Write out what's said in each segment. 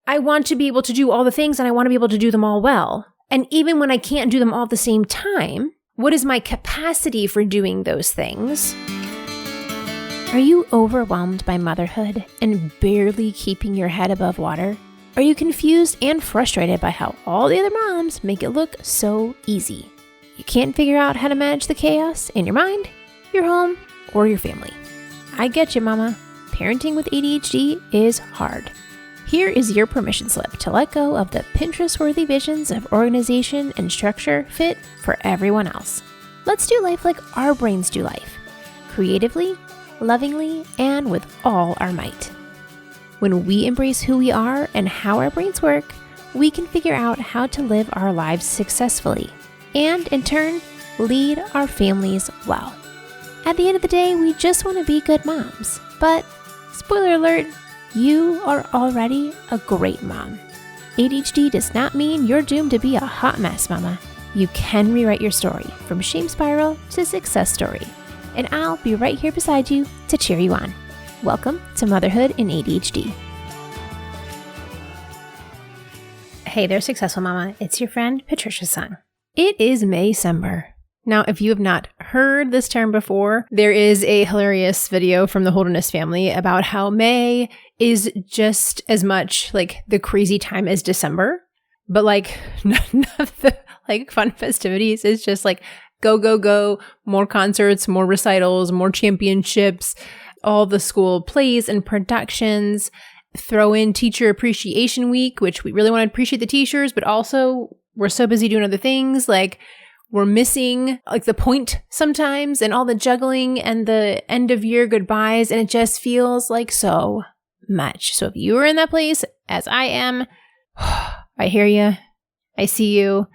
I want to be able to do all the things and I want to be able to do them all well. And even when I can't do them all at the same time, what is my capacity for doing those things? Are you overwhelmed by motherhood and barely keeping your head above water? Are you confused and frustrated by how all the other moms make it look so easy? You can't figure out how to manage the chaos in your mind, your home, or your family. I get you, mama. Parenting with ADHD is hard. Here is your permission slip to let go of the Pinterest-worthy visions of organization and structure fit for everyone else. Let's do life like our brains do life, creatively, lovingly, and with all our might. When we embrace who we are and how our brains work, we can figure out how to live our lives successfully and, in turn, lead our families well. At the end of the day, we just want to be good moms. But, spoiler alert, you are already a great mom. ADHD does not mean you're doomed to be a hot mess, mama. You can rewrite your story from shame spiral to success story. And I'll be right here beside you to cheer you on. Welcome to Motherhood and ADHD. Hey there, Successful Mama. It's your friend, Patricia Sung. It is May-cember. Now, if you have not heard this term before, there is a hilarious video from the Holderness family about how May is just as much like the crazy time as December, but like none of the like fun festivities. It's just like go, go, go, more concerts, more recitals, more championships, all the school plays and productions. Throw in Teacher Appreciation Week, which we really want to appreciate the teachers, but also we're so busy doing other things. Like we're missing like the point sometimes and all the juggling and the end of year goodbyes. And it just feels like so much. So if you are in that place, as I am, I hear you. I see you.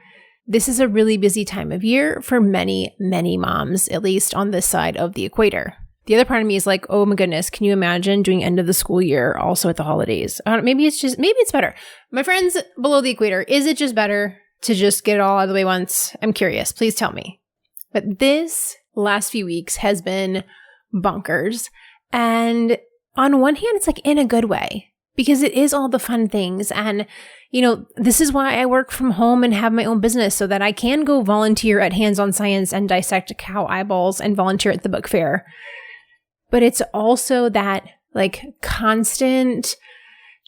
This is a really busy time of year for many, many moms, at least on this side of the equator. The other part of me is like, oh my goodness, can you imagine doing end of the school year also at the holidays? Maybe it's better. My friends below the equator, is it just better to just get it all out of the way once? I'm curious. Please tell me. But this last few weeks has been bonkers. And on one hand, it's like in a good way because it is all the fun things. And, you know, this is why I work from home and have my own business so that I can go volunteer at Hands on Science and dissect cow eyeballs and volunteer at the book fair. But it's also that like constant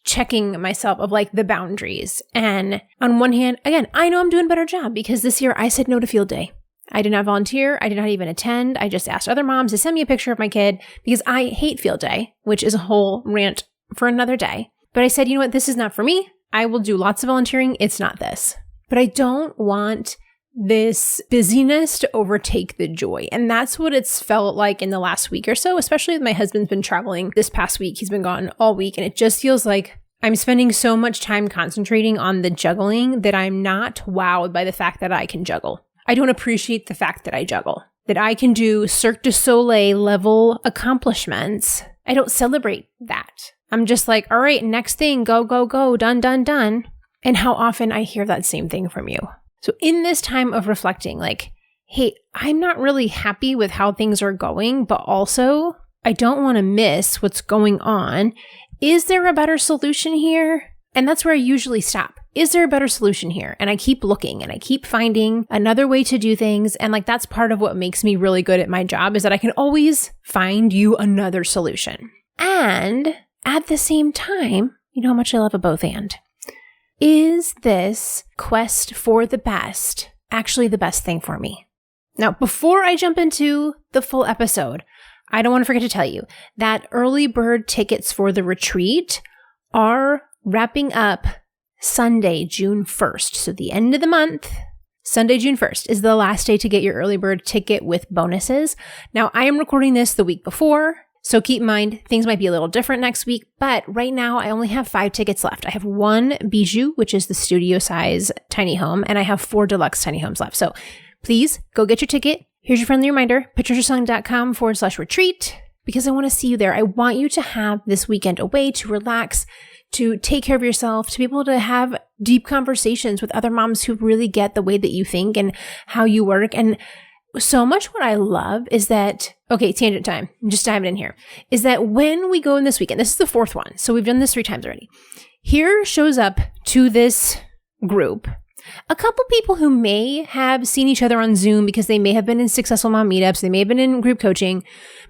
checking myself of like the boundaries. And on one hand, again, I know I'm doing a better job because this year I said no to field day. I did not volunteer. I did not even attend. I just asked other moms to send me a picture of my kid because I hate field day, which is a whole rant for another day. But I said, you know what? This is not for me. I will do lots of volunteering. It's not this. But I don't want this busyness to overtake the joy. And that's what it's felt like in the last week or so, especially with my husband's been traveling this past week. He's been gone all week. And it just feels like I'm spending so much time concentrating on the juggling that I'm not wowed by the fact that I can juggle. I don't appreciate the fact that I juggle, that I can do Cirque du Soleil level accomplishments. I don't celebrate that. I'm just like, all right, next thing, go, go, go, done, done, done. And how often I hear that same thing from you. So in this time of reflecting, like, hey, I'm not really happy with how things are going, but also I don't want to miss what's going on. Is there a better solution here? And that's where I usually stop. Is there a better solution here? And I keep looking and I keep finding another way to do things. And like, that's part of what makes me really good at my job is that I can always find you another solution. And at the same time, you know how much I love a both and. Is this quest for the best actually the best thing for me? Now, before I jump into the full episode, I don't want to forget to tell you that early bird tickets for the retreat are wrapping up Sunday, June 1st. So the end of the month, Sunday, June 1st is the last day to get your early bird ticket with bonuses. Now, I am recording this the week before. So keep in mind, things might be a little different next week, but right now I only have 5 tickets left. I have 1 Bijou, which is the studio size tiny home, and I have 4 deluxe tiny homes left. So please go get your ticket. Here's your friendly reminder, patriciasung.com/retreat, because I want to see you there. I want you to have this weekend away to relax, to take care of yourself, to be able to have deep conversations with other moms who really get the way that you think and how you work. And so much what I love is that, okay, tangent time, I'm just diving in here, is that when we go in this weekend, this is the 4th one, so we've done this 3 times already, here shows up to this group a couple people who may have seen each other on Zoom because they may have been in Successful Mom meetups, they may have been in group coaching,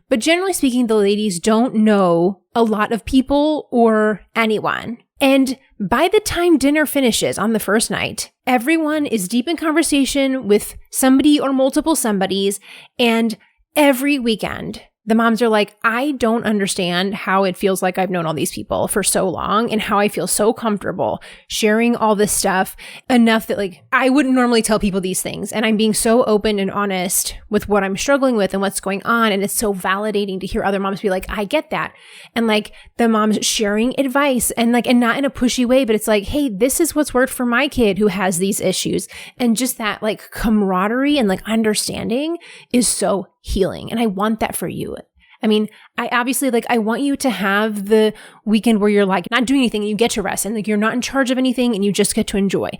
but generally speaking, the ladies don't know a lot of people or anyone. And by the time dinner finishes on the first night, everyone is deep in conversation with somebody or multiple somebodies, and every weekend, the moms are like, I don't understand how it feels like I've known all these people for so long and how I feel so comfortable sharing all this stuff enough that like I wouldn't normally tell people these things. And I'm being so open and honest with what I'm struggling with and what's going on. And it's so validating to hear other moms be like, I get that. And like the moms sharing advice and not in a pushy way, but it's like, hey, this is what's worked for my kid who has these issues. And just that like camaraderie and like understanding is so healing. And I want that for you. I mean, I obviously I want you to have the weekend where you're like not doing anything and you get to rest and like you're not in charge of anything and you just get to enjoy.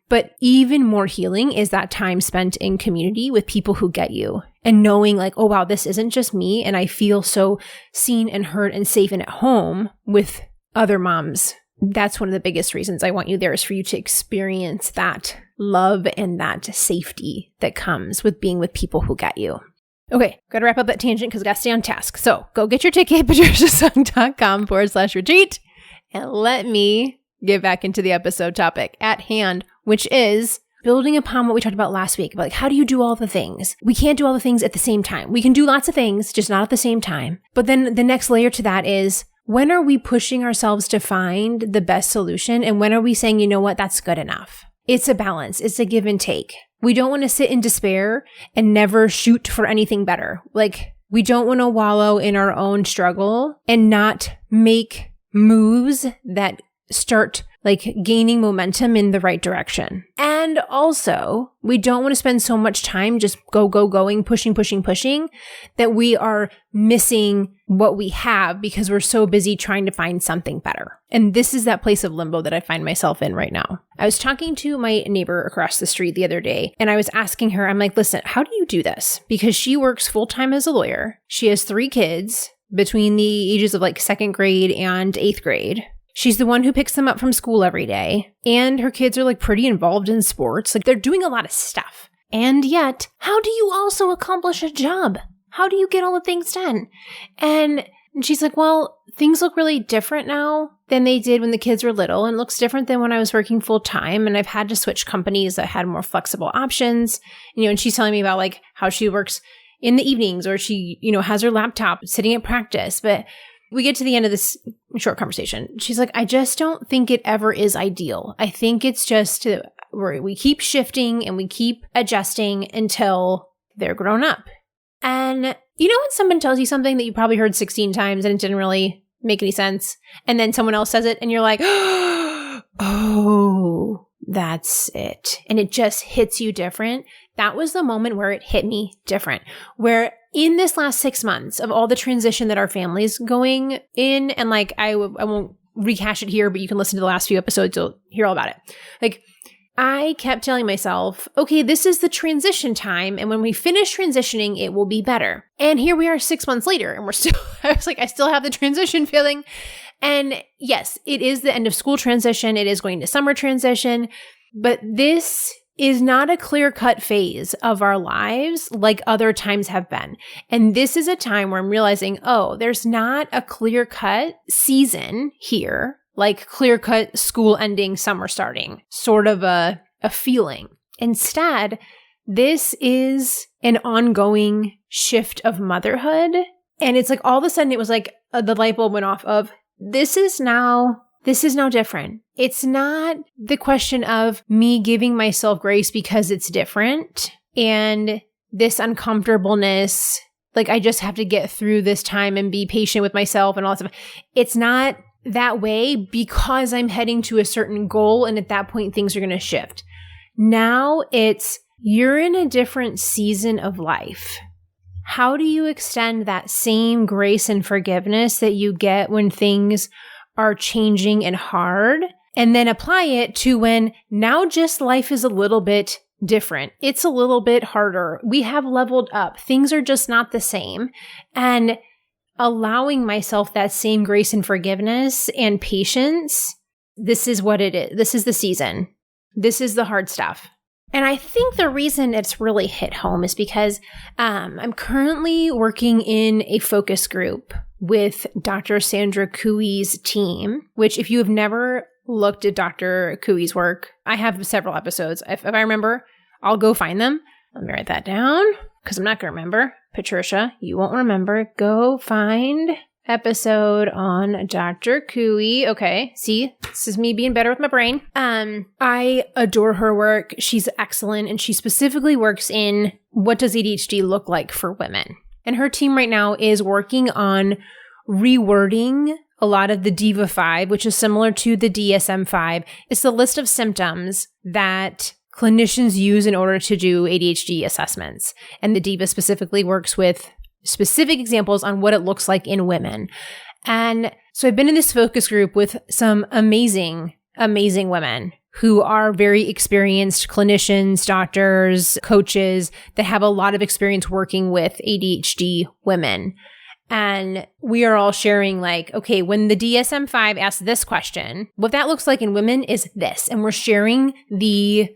But even more healing is that time spent in community with people who get you and knowing like, oh, wow, this isn't just me. And I feel so seen and heard and safe and at home with other moms. That's one of the biggest reasons I want you there is for you to experience that love and that safety that comes with being with people who get you. Okay, got to wrap up that tangent because I got to stay on task. So go get your ticket, patriciasung.com/retreat, and let me get back into the episode topic at hand, which is building upon what we talked about last week. About like, how do you do all the things? We can't do all the things at the same time. We can do lots of things, just not at the same time. But then the next layer to that is, when are we pushing ourselves to find the best solution? And when are we saying, you know what, that's good enough? It's a balance. It's a give and take. We don't want to sit in despair and never shoot for anything better. Like, we don't want to wallow in our own struggle and not make moves that start like gaining momentum in the right direction. And also, we don't want to spend so much time just going, pushing, that we are missing what we have because we're so busy trying to find something better. And this is that place of limbo that I find myself in right now. I was talking to my neighbor across the street the other day, and I was asking her, I'm like, listen, how do you do this? Because she works full-time as a lawyer. She has 3 kids between the ages of like 2nd grade and 8th grade. She's the one who picks them up from school every day. And her kids are like pretty involved in sports. Like they're doing a lot of stuff. And yet, how do you also accomplish a job? How do you get all the things done? And she's like, well, things look really different now than they did when the kids were little. And looks different than when I was working full time. And I've had to switch companies that had more flexible options. And she's telling me about like how she works in the evenings or she, has her laptop sitting at practice. But we get to the end of this short conversation. She's like, I just don't think it ever is ideal. I think it's just where we keep shifting and we keep adjusting until they're grown up. And when someone tells you something that you probably heard 16 times and it didn't really make any sense, and then someone else says it and you're like, oh, that's it. And it just hits you different. That was the moment where it hit me different, where in this last 6 months of all the transition that our family's going in, and like, I won't rehash it here, but you can listen to the last few episodes, you'll hear all about it. Like, I kept telling myself, okay, this is the transition time. And when we finish transitioning, it will be better. And here we are 6 months later, and I still have the transition feeling. And yes, it is the end of school transition. It is going to summer transition, but this is not a clear-cut phase of our lives like other times have been. And this is a time where I'm realizing, oh, there's not a clear-cut season here, like clear-cut school ending, summer starting, sort of a feeling. Instead, this is an ongoing shift of motherhood. And it's like all of a sudden it was like the light bulb went off of, this is now different. It's not the question of me giving myself grace because it's different and this uncomfortableness, like I just have to get through this time and be patient with myself and all that stuff. It's not that way because I'm heading to a certain goal and at that point things are going to shift. Now it's, you're in a different season of life. How do you extend that same grace and forgiveness that you get when things are changing and hard, and then apply it to when now just life is a little bit different. It's a little bit harder. We have leveled up. Things are just not the same. And allowing myself that same grace and forgiveness and patience this is what it is. This is the season. This is the hard stuff. And I think the reason it's really hit home is because I'm currently working in a focus group with Dr. Sandra Cooey's team, which if you have never looked at Dr. Cooey's work, I have several episodes. If I remember, I'll go find them. Let me write that down because I'm not going to remember. Patricia, you won't remember. Go find episode on Dr. Cooey. Okay, see, this is me being better with my brain. I adore her work. She's excellent, and she specifically works in what does ADHD look like for women. And her team right now is working on rewording a lot of the DIVA-5, which is similar to the DSM-5. It's the list of symptoms that clinicians use in order to do ADHD assessments. And the DIVA specifically works with specific examples on what it looks like in women. And so I've been in this focus group with some amazing, amazing women who are very experienced clinicians, doctors, coaches that have a lot of experience working with ADHD women. And we are all sharing like, okay, when the DSM-5 asks this question, what that looks like in women is this. And we're sharing the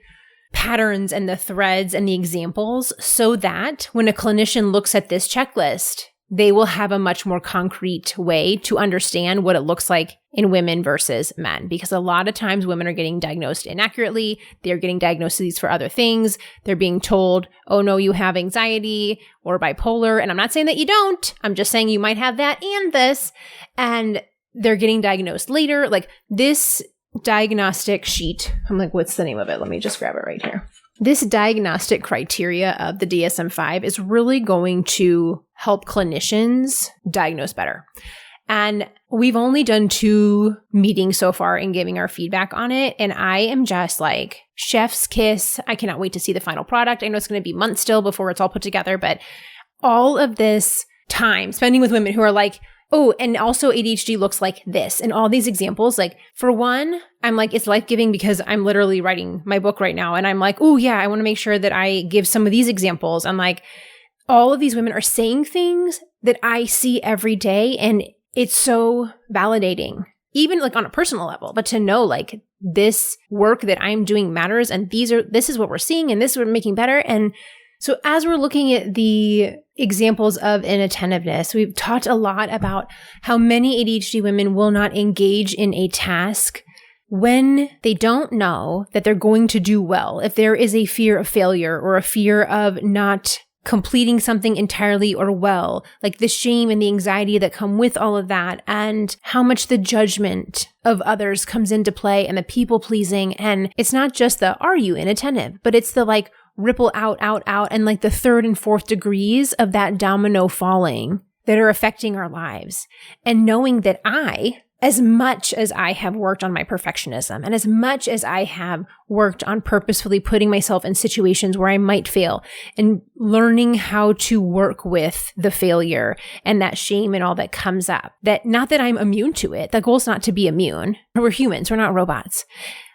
patterns and the threads and the examples so that when a clinician looks at this checklist, they will have a much more concrete way to understand what it looks like in women versus men. Because a lot of times women are getting diagnosed inaccurately. They're getting diagnoses for other things. They're being told, oh no, you have anxiety or bipolar. And I'm not saying that you don't. I'm just saying you might have that and this. And they're getting diagnosed later. Like this diagnostic sheet. I'm like, what's the name of it? Let me just grab it right here. This diagnostic criteria of the DSM-5 is really going to help clinicians diagnose better. And we've only done 2 meetings so far in giving our feedback on it. And I am just like, chef's kiss. I cannot wait to see the final product. I know it's going to be months still before it's all put together, but all of this time spending with women who are like, oh, and also ADHD looks like this. And all these examples, like for one, I'm like, it's life-giving because I'm literally writing my book right now. And I'm like, oh yeah, I want to make sure that I give some of these examples. I'm like, all of these women are saying things that I see every day. And it's so validating, even like on a personal level, but to know like this work that I'm doing matters. And this is what we're seeing and this is what we're making better. And so as we're looking at the examples of inattentiveness, we've talked a lot about how many ADHD women will not engage in a task when they don't know that they're going to do well. If there is a fear of failure or a fear of not completing something entirely or well, like the shame and the anxiety that come with all of that, and how much the judgment of others comes into play and the people pleasing. And it's not just the, are you inattentive, but it's the like, ripple out, and like the 3rd and 4th degrees of that domino falling that are affecting our lives. And knowing that as much as I have worked on my perfectionism and as much as I have worked on purposefully putting myself in situations where I might fail and learning how to work with the failure and that shame and all that comes up, that not that I'm immune to it. The goal is not to be immune. We're humans. We're not robots.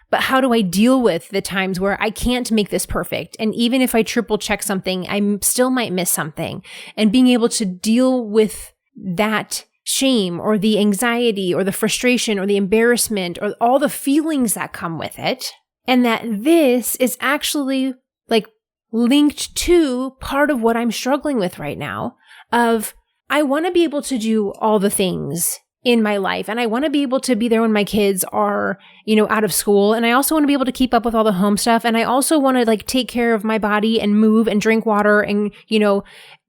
But how do I deal with the times where I can't make this perfect? And even if I triple check something, I still might miss something. And being able to deal with that shame or the anxiety or the frustration or the embarrassment or all the feelings that come with it. And that this is actually like linked to part of what I'm struggling with right now of I want to be able to do all the things in my life. And I want to be able to be there when my kids are, out of school. And I also want to be able to keep up with all the home stuff. And I also want to like take care of my body and move and drink water and,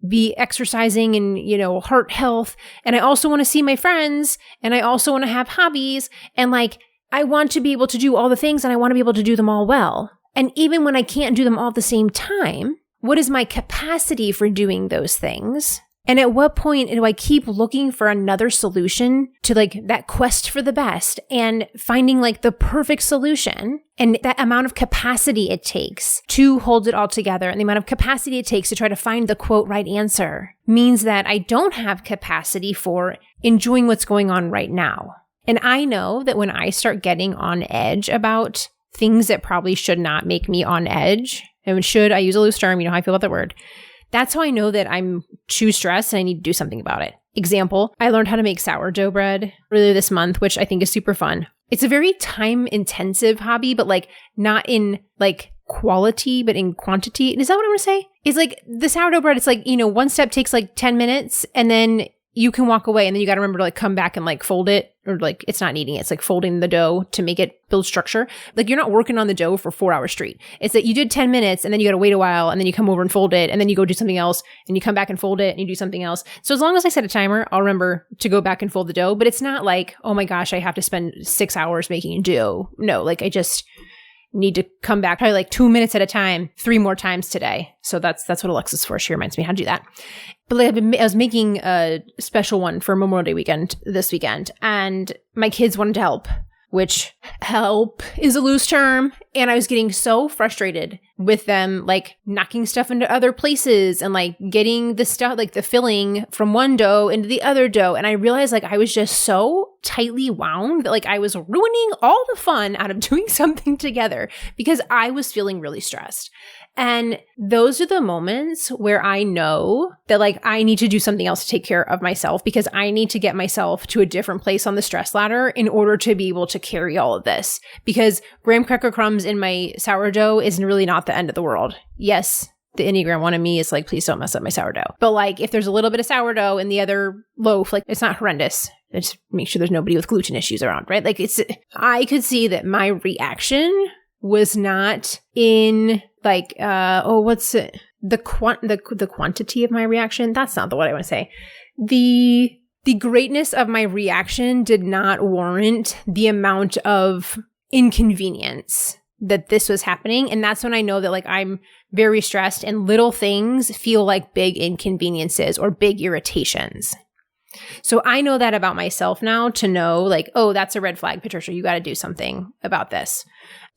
be exercising and, heart health. And I also want to see my friends and I also want to have hobbies. And like, I want to be able to do all the things and I want to be able to do them all well. And even when I can't do them all at the same time, what is my capacity for doing those things? And at what point do I keep looking for another solution to like that quest for the best and finding like the perfect solution and that amount of capacity it takes to hold it all together and the amount of capacity it takes to try to find the quote right answer means that I don't have capacity for enjoying what's going on right now. And I know that when I start getting on edge about things that probably should not make me on edge, and I use a loose term, you know how I feel about that word. That's how I know that I'm too stressed and I need to do something about it. Example, I learned how to make sourdough bread earlier this month, which I think is super fun. It's a very time intensive hobby, but like not in like quality, but in quantity. Is that what I want to say? It's like the sourdough bread. It's like, one step takes like 10 minutes and then you can walk away and then you got to remember to like come back and like fold it, or like it's not kneading it. It's like folding the dough to make it build structure. Like you're not working on the dough for 4 hours straight. It's that you did 10 minutes and then you got to wait a while and then you come over and fold it and then you go do something else and you come back and fold it and you do something else. So as long as I set a timer, I'll remember to go back and fold the dough, but it's not like, oh my gosh, I have to spend 6 hours making a dough. No, like I just need to come back probably like 2 minutes at a time, 3 more times today. So that's what Alexa's for. She reminds me how to do that. But like I was making a special one for Memorial Day weekend this weekend, and my kids wanted to help, which help is a loose term. And I was getting so frustrated with them, like knocking stuff into other places and like getting the stuff, like the filling from one dough into the other dough. And I realized like I was just so tightly wound that like I was ruining all the fun out of doing something together because I was feeling really stressed. And those are the moments where I know that like I need to do something else to take care of myself, because I need to get myself to a different place on the stress ladder in order to be able to carry all of this. Because graham cracker crumbs in my sourdough is really not the end of the world. Yes, the Enneagram one of me is like, please don't mess up my sourdough. But like if there's a little bit of sourdough in the other loaf, like it's not horrendous. Just make sure there's nobody with gluten issues around, right? Like I could see that my reaction was not in like, what's it? The quantity of my reaction. That's not the word I want to say. The greatness of my reaction did not warrant the amount of inconvenience that this was happening. And that's when I know that like I'm very stressed and little things feel like big inconveniences or big irritations. So I know that about myself now, to know like, oh, that's a red flag, Patricia, you got to do something about this.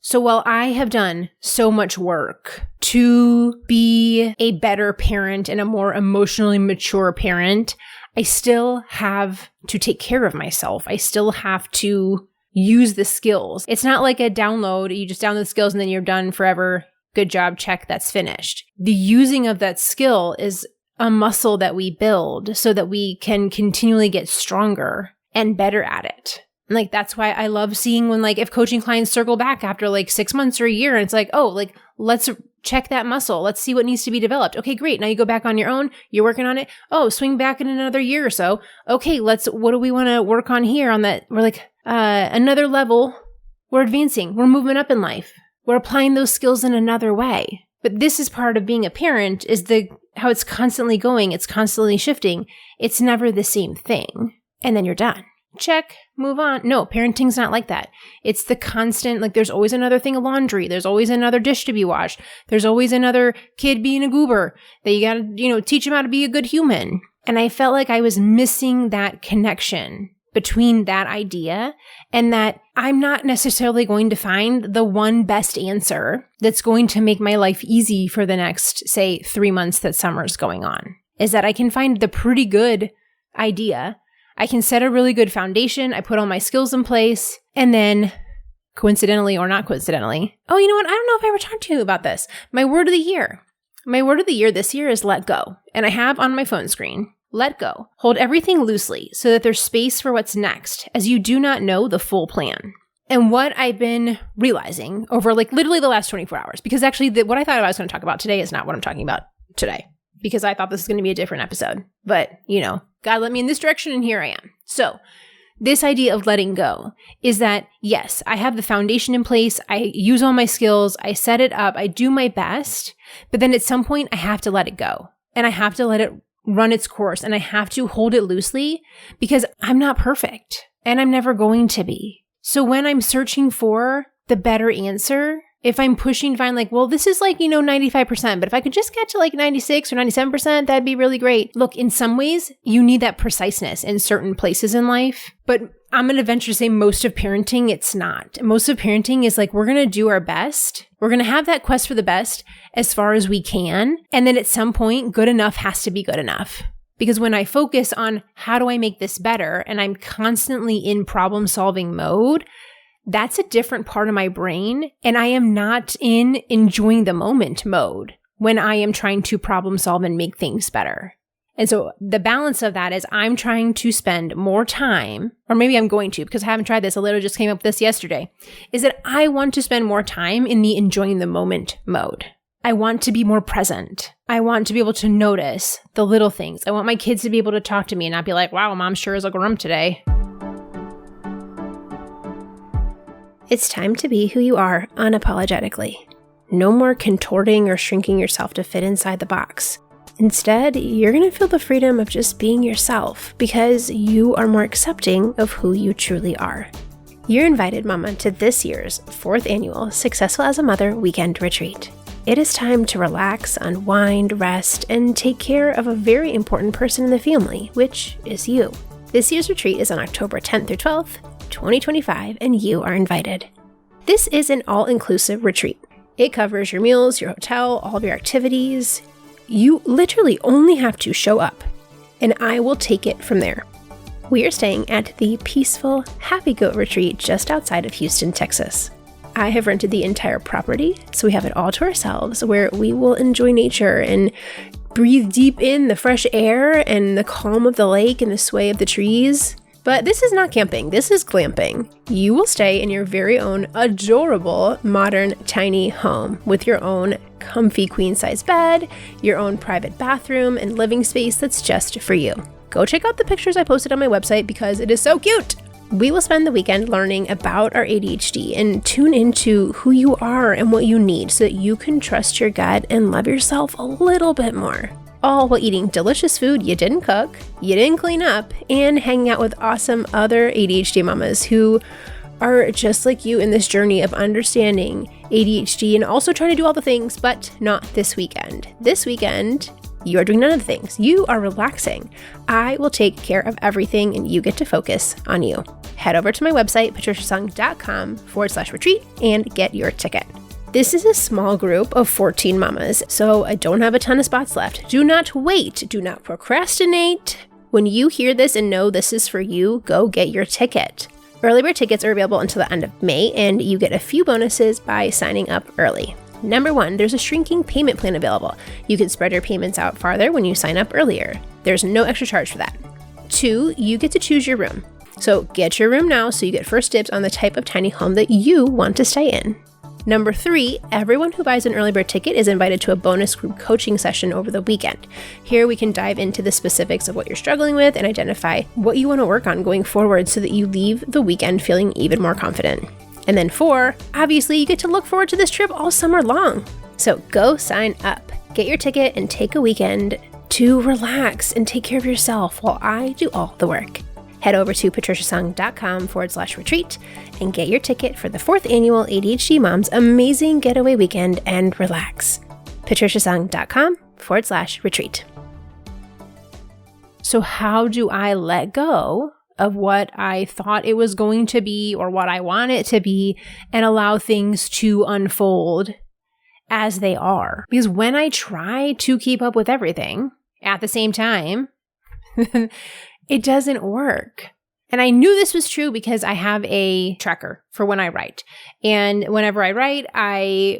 So while I have done so much work to be a better parent and a more emotionally mature parent, I still have to take care of myself. I still have to use the skills. It's not like a download. You just download the skills and then you're done forever. Good job, check, that's finished. The using of that skill is a muscle that we build so that we can continually get stronger and better at it. Like, that's why I love seeing when, like, if coaching clients circle back after like 6 months or a year and it's like, oh, like, let's check that muscle. Let's see what needs to be developed. Okay, great. Now you go back on your own. You're working on it. Oh, swing back in another year or so. Okay, what do we want to work on here on that? We're like, another level. We're advancing. We're moving up in life. We're applying those skills in another way. But this is part of being a parent, is how it's constantly going. It's constantly shifting. It's never the same thing. And then you're done. Check, move on. No, parenting's not like that. It's the constant, like there's always another thing of laundry. There's always another dish to be washed. There's always another kid being a goober that you gotta, teach them how to be a good human. And I felt like I was missing that connection between that idea and that I'm not necessarily going to find the one best answer that's going to make my life easy for the next, say, 3 months that summer's going on. Is that I can find the pretty good idea. I can set a really good foundation. I put all my skills in place, and then coincidentally or not coincidentally, oh, you know what? I don't know if I ever talked to you about this. My word of the year. My word of the year this year is let go. And I have on my phone screen, let go. Hold everything loosely so that there's space for what's next, as you do not know the full plan. And what I've been realizing over like literally the last 24 hours, because actually what I thought I was going to talk about today is not what I'm talking about today, because I thought this was going to be a different episode. But, God led me in this direction and here I am. So this idea of letting go is that, yes, I have the foundation in place. I use all my skills. I set it up. I do my best. But then at some point I have to let it go, and I have to let it run its course, and I have to hold it loosely, because I'm not perfect and I'm never going to be. So when I'm searching for the better answer, if I'm pushing to find like, well, this is like, 95%, but if I could just get to like 96 or 97%, that'd be really great. Look, in some ways, you need that preciseness in certain places in life, but I'm going to venture to say most of parenting, it's not. Most of parenting is like, we're going to do our best. We're going to have that quest for the best as far as we can. And then at some point, good enough has to be good enough. Because when I focus on how do I make this better, and I'm constantly in problem solving mode, that's a different part of my brain. And I am not in enjoying the moment mode when I am trying to problem solve and make things better. And so the balance of that is I'm trying to spend more time, or maybe I'm going to, because I haven't tried this. I literally just came up with this yesterday, is that I want to spend more time in the enjoying the moment mode. I want to be more present. I want to be able to notice the little things. I want my kids to be able to talk to me and not be like, wow, mom sure is a grump today. It's time to be who you are unapologetically. No more contorting or shrinking yourself to fit inside the box. Instead, you're going to feel the freedom of just being yourself because you are more accepting of who you truly are. You're invited, Mama, to this year's 4th annual Successful as a Mother Weekend Retreat. It is time to relax, unwind, rest, and take care of a very important person in the family, which is you. This year's retreat is on October 10th through 12th, 2025, and you are invited. This is an all-inclusive retreat. It covers your meals, your hotel, all of your activities. You literally only have to show up, and I will take it from there. We are staying at the peaceful Happy Goat Retreat just outside of Houston, Texas. I have rented the entire property, so we have it all to ourselves, where we will enjoy nature and breathe deep in the fresh air and the calm of the lake and the sway of the trees. But this is not camping, this is glamping. You will stay in your very own adorable, modern, tiny home with your own comfy queen-size bed, your own private bathroom, and living space that's just for you. Go check out the pictures I posted on my website because it is so cute! We will spend the weekend learning about our ADHD and tune into who you are and what you need so that you can trust your gut and love yourself a little bit more. All while eating delicious food you didn't cook, you didn't clean up, and hanging out with awesome other ADHD mamas who are just like you in this journey of understanding ADHD and also trying to do all the things, but not this weekend. This weekend, you are doing none of the things. You are relaxing. I will take care of everything and you get to focus on you. Head over to my website, patriciasung.com/retreat and get your ticket. This is a small group of 14 mamas, so I don't have a ton of spots left. Do not wait. Do not procrastinate. When you hear this and know this is for you, go get your ticket. Early bird tickets are available until the end of May, and you get a few bonuses by signing up early. Number 1, there's a shrinking payment plan available. You can spread your payments out farther when you sign up earlier. There's no extra charge for that. 2, you get to choose your room. So get your room now so you get first dibs on the type of tiny home that you want to stay in. Number 3, everyone who buys an early bird ticket is invited to a bonus group coaching session over the weekend. Here we can dive into the specifics of what you're struggling with and identify what you want to work on going forward so that you leave the weekend feeling even more confident. And then 4, obviously you get to look forward to this trip all summer long. So go sign up, get your ticket, and take a weekend to relax and take care of yourself while I do all the work. Head over to patriciasung.com/retreat and get your ticket for the 4th annual ADHD Moms Amazing Getaway Weekend and relax. patriciasung.com/retreat. So how do I let go of what I thought it was going to be or what I want it to be and allow things to unfold as they are? Because when I try to keep up with everything at the same time, it doesn't work. And I knew this was true because I have a tracker for when I write. And whenever I write,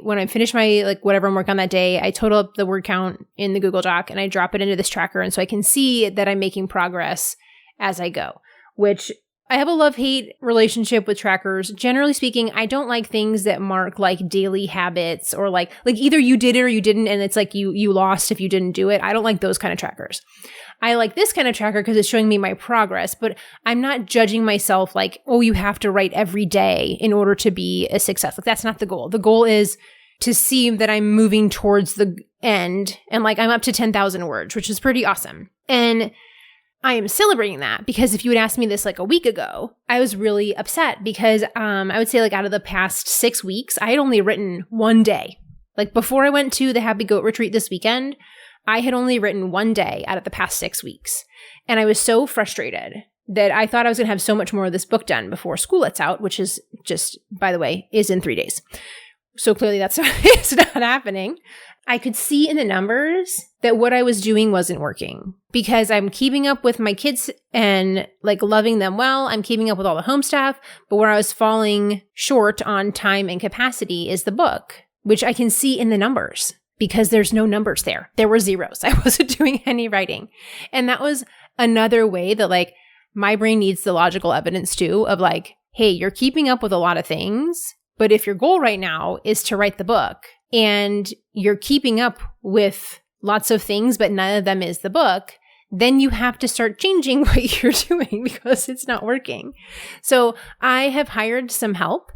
when I finish my, whatever I'm working on that day, I total up the word count in the Google Doc and I drop it into this tracker. And so I can see that I'm making progress as I go, which I have a love-hate relationship with trackers. Generally speaking, I don't like things that mark daily habits or like either you did it or you didn't. And it's like you lost if you didn't do it. I don't like those kind of trackers. I like this kind of tracker because it's showing me my progress, but I'm not judging myself oh, you have to write every day in order to be a success. That's not the goal. The goal is to see that I'm moving towards the end and I'm up to 10,000 words, which is pretty awesome. And I am celebrating that because if you had asked me this a week ago, I was really upset because I would say out of the past 6 weeks, I had only written one day. Before I went to the Happy Goat Retreat this weekend, I had only written one day out of the past 6 weeks. And I was so frustrated that I thought I was going to have so much more of this book done before school lets out, which is just, by the way, is in 3 days. So clearly that's it's not happening. I could see in the numbers that what I was doing wasn't working because I'm keeping up with my kids and loving them well. I'm keeping up with all the home stuff. But where I was falling short on time and capacity is the book, which I can see in the numbers. because there's no numbers there. There were zeros. I wasn't doing any writing. And that was another way that like my brain needs the logical evidence too of like, hey, you're keeping up with a lot of things, but if your goal right now is to write the book and you're keeping up with lots of things, but none of them is the book, then you have to start changing what you're doing because it's not working. So I have hired some help.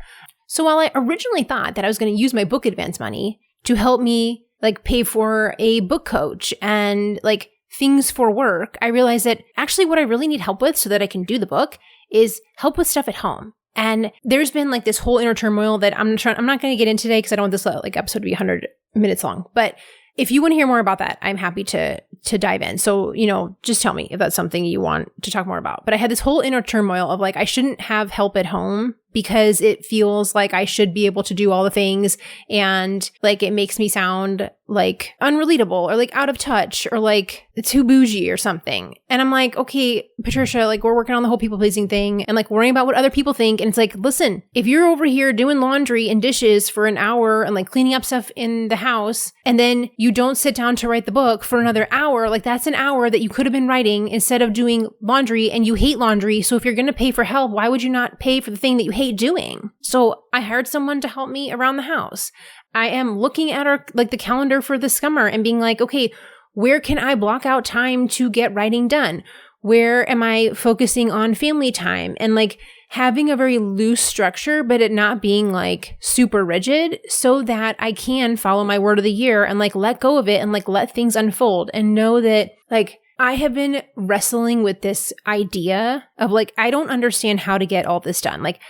So while I originally thought that I was going to use my book advance money to help me like pay for a book coach and like things for work, I realized that actually what I really need help with so that I can do the book is help with stuff at home. And there's been like this whole inner turmoil that I'm not going to get into today because I don't want this like episode to be 100 minutes long. But if you want to hear more about that, I'm happy to dive in. So, just tell me if that's something you want to talk more about. But I had this whole inner turmoil of like, I shouldn't have help at home because it feels like I should be able to do all the things. And like, it makes me sound like unrelatable or like out of touch or like too bougie or something. And I'm like, okay, Patricia, like we're working on the whole people pleasing thing and like worrying about what other people think. And it's like, listen, if you're over here doing laundry and dishes for an hour and like cleaning up stuff in the house, and then you don't sit down to write the book for another hour, like that's an hour that you could have been writing instead of doing laundry, and you hate laundry. So if you're going to pay for help, why would you not pay for the thing that you hate doing? So I hired someone to help me around the house. I am looking at the calendar for the summer and being like, okay, where can I block out time to get writing done? Where am I focusing on family time? And like having a very loose structure, but it not being like super rigid so that I can follow my word of the year and like let go of it and like let things unfold and know that like I have been wrestling with this idea of like, I don't understand how to get all this done. Like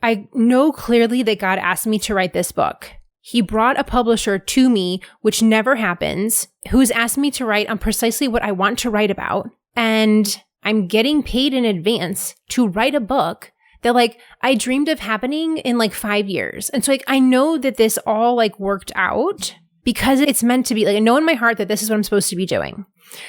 I know clearly that God asked me to write this book. He brought a publisher to me, which never happens, who's asked me to write on precisely what I want to write about. And I'm getting paid in advance to write a book that like I dreamed of happening in like 5 years. And so like I know that this all like worked out because it's meant to be. Like I know in my heart that this is what I'm supposed to be doing.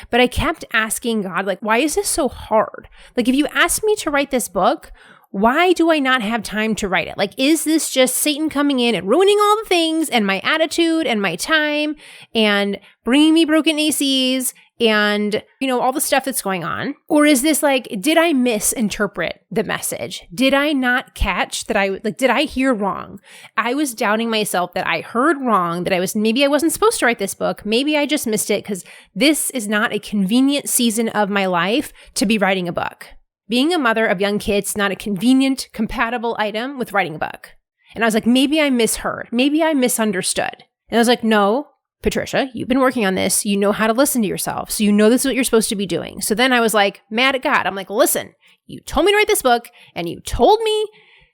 But I kept asking God, like, why is this so hard? Like if you asked me to write this book, why do I not have time to write it? Like, is this just Satan coming in and ruining all the things and my attitude and my time and bringing me broken ACs and, all the stuff that's going on? Or is this like, did I misinterpret the message? Did I not catch that did I hear wrong? I was doubting myself that I heard wrong, that maybe I wasn't supposed to write this book. Maybe I just missed it because this is not a convenient season of my life to be writing a book. Being a mother of young kids is not a convenient, compatible item with writing a book. And I was like, maybe I misheard. Maybe I misunderstood. And I was like, no, Patricia, you've been working on this. You know how to listen to yourself. So you know this is what you're supposed to be doing. So then I was like mad at God. I'm like, listen, you told me to write this book and you told me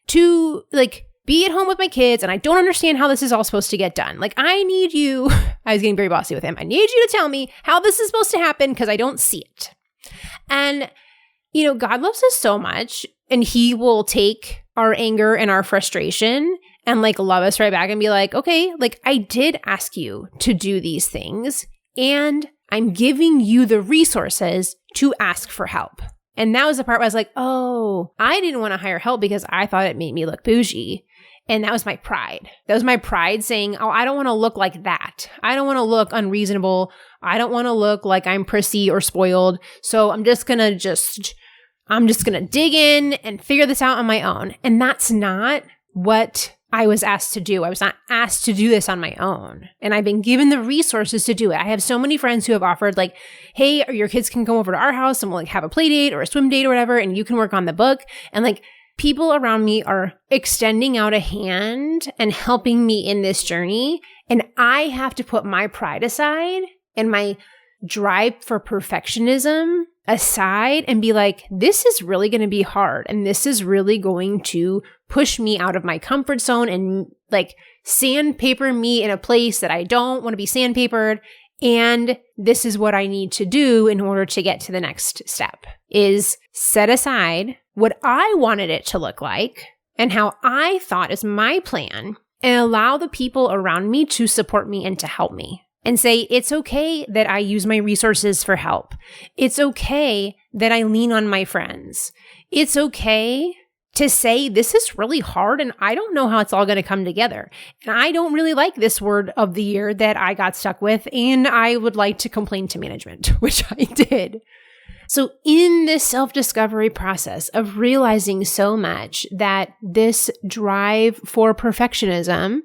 to like be at home with my kids. And I don't understand how this is all supposed to get done. Like I need you. I was getting very bossy with him. I need you to tell me how this is supposed to happen because I don't see it. And God loves us so much and he will take our anger and our frustration and like love us right back and be like, okay, like I did ask you to do these things and I'm giving you the resources to ask for help. And that was the part where I was like, oh, I didn't want to hire help because I thought it made me look bougie. And that was my pride. That was my pride saying, oh, I don't want to look like that. I don't want to look unreasonable. I don't want to look like I'm prissy or spoiled. So I'm just going to dig in and figure this out on my own. And that's not what I was asked to do. I was not asked to do this on my own. And I've been given the resources to do it. I have so many friends who have offered like, hey, your kids can come over to our house and we'll like have a play date or a swim date or whatever. And you can work on the book. And like people around me are extending out a hand and helping me in this journey. And I have to put my pride aside and my drive for perfectionism aside and be like, this is really going to be hard. And this is really going to push me out of my comfort zone and like sandpaper me in a place that I don't want to be sandpapered. And this is what I need to do in order to get to the next step is set aside what I wanted it to look like and how I thought is my plan and allow the people around me to support me and to help me. And say, it's okay that I use my resources for help. It's okay that I lean on my friends. It's okay to say, this is really hard and I don't know how it's all going to come together. And I don't really like this word of the year that I got stuck with, and I would like to complain to management, which I did. So in this self-discovery process of realizing so much that this drive for perfectionism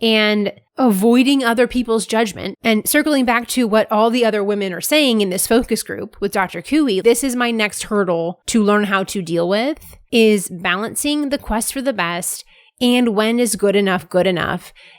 and avoiding other people's judgment, and circling back to what all the other women are saying in this focus group with Dr. Cooey, this is my next hurdle to learn how to deal with, is balancing the quest for the best and when is good enough,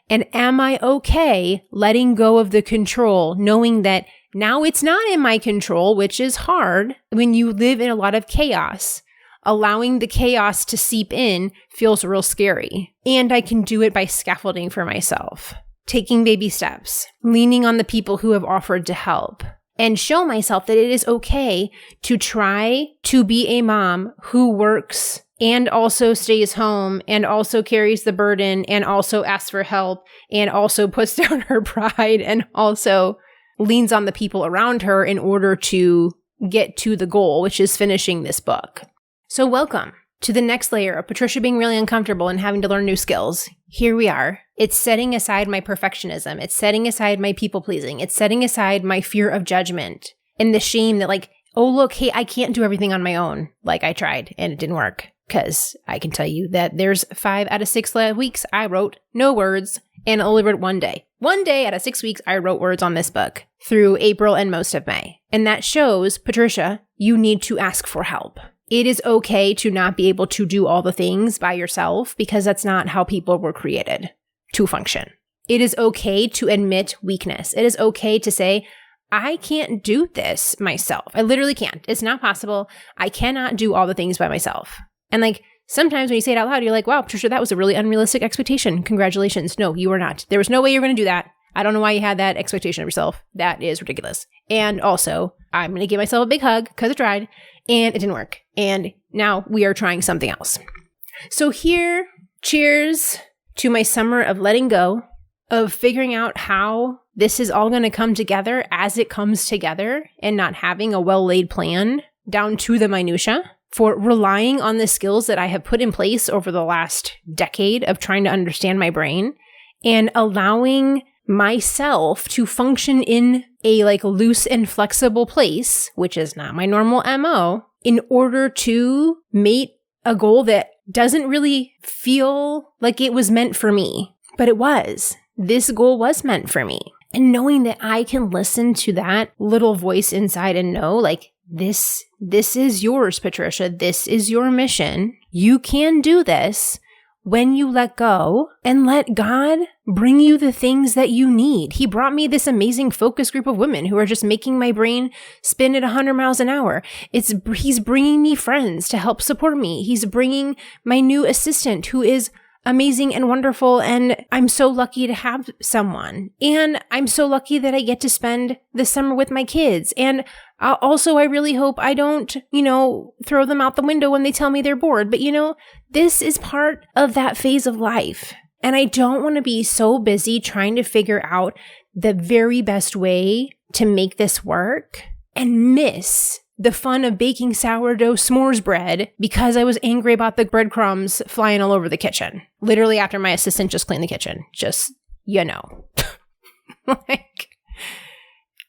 and am I okay letting go of the control, knowing that now it's not in my control, which is hard when you live in a lot of chaos. Allowing the chaos to seep in feels real scary. And I can do it by scaffolding for myself, taking baby steps, leaning on the people who have offered to help, and show myself that it is okay to try to be a mom who works and also stays home and also carries the burden and also asks for help and also puts down her pride and also leans on the people around her in order to get to the goal, which is finishing this book. So welcome to the next layer of Patricia being really uncomfortable and having to learn new skills. Here we are. It's setting aside my perfectionism. It's setting aside my people pleasing. It's setting aside my fear of judgment and the shame that like, oh, look, hey, I can't do everything on my own. Like I tried and it didn't work. Because I can tell you that there's 5 out of 6 weeks I wrote no words and only wrote one day. One day out of 6 weeks I wrote words on this book through April and most of May. And that shows, Patricia, you need to ask for help. It is okay to not be able to do all the things by yourself because that's not how people were created to function. It is okay to admit weakness. It is okay to say, I can't do this myself. I literally can't. It's not possible. I cannot do all the things by myself. And like sometimes when you say it out loud, you're like, wow, Patricia, that was a really unrealistic expectation. Congratulations. No, you were not. There was no way you were going to do that. I don't know why you had that expectation of yourself. That is ridiculous. And also, I'm going to give myself a big hug because I tried and it didn't work. And now we are trying something else. So here, cheers to my summer of letting go, of figuring out how this is all going to come together as it comes together and not having a well-laid plan down to the minutia. For relying on the skills that I have put in place over the last decade of trying to understand my brain and allowing myself to function in a like loose and flexible place, which is not my normal MO, in order to meet a goal that doesn't really feel like it was meant for me, but it was. This goal was meant for me. And knowing that I can listen to that little voice inside and know like, this is yours, Patricia. This is your mission. You can do this when you let go and let God bring you the things that you need. He brought me this amazing focus group of women who are just making my brain spin at 100 miles an hour. He's bringing me friends to help support me. He's bringing my new assistant who is amazing and wonderful, and I'm so lucky to have someone. And I'm so lucky that I get to spend the summer with my kids. And also, I really hope I don't, throw them out the window when they tell me they're bored. But, this is part of that phase of life. And I don't want to be so busy trying to figure out the very best way to make this work and miss the fun of baking sourdough s'mores bread because I was angry about the breadcrumbs flying all over the kitchen. Literally after my assistant just cleaned the kitchen. Just,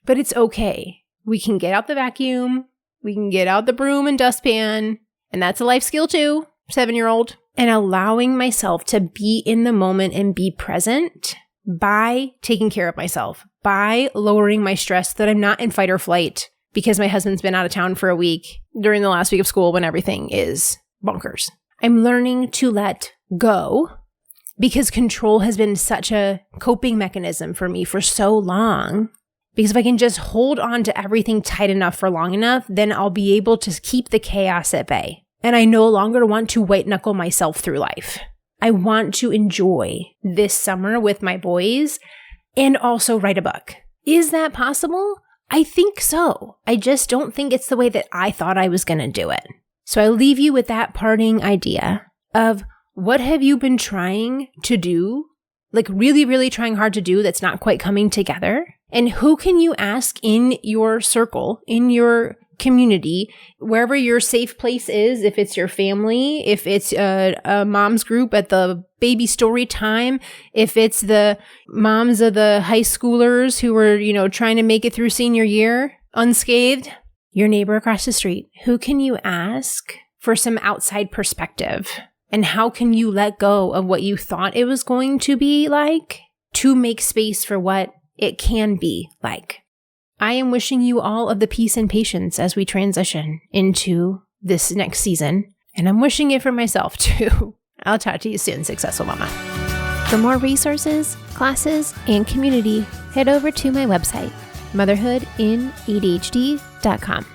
But it's okay. We can get out the vacuum. We can get out the broom and dustpan. And that's a life skill too, 7-year-old. And allowing myself to be in the moment and be present by taking care of myself, by lowering my stress so that I'm not in fight or flight. Because my husband's been out of town for a week during the last week of school when everything is bonkers. I'm learning to let go because control has been such a coping mechanism for me for so long. Because if I can just hold on to everything tight enough for long enough, then I'll be able to keep the chaos at bay. And I no longer want to white knuckle myself through life. I want to enjoy this summer with my boys and also write a book. Is that possible? I think so. I just don't think it's the way that I thought I was going to do it. So I leave you with that parting idea of what have you been trying to do, like really, really trying hard to do that's not quite coming together? And who can you ask in your circle, in your community, wherever your safe place is, if it's your family, if it's a mom's group at the baby story time, if it's the moms of the high schoolers who are, trying to make it through senior year unscathed, your neighbor across the street, who can you ask for some outside perspective? And how can you let go of what you thought it was going to be like to make space for what it can be like? I am wishing you all of the peace and patience as we transition into this next season. And I'm wishing it for myself too. I'll talk to you soon, Successful Mama. For more resources, classes, and community, head over to my website, motherhoodinadhd.com.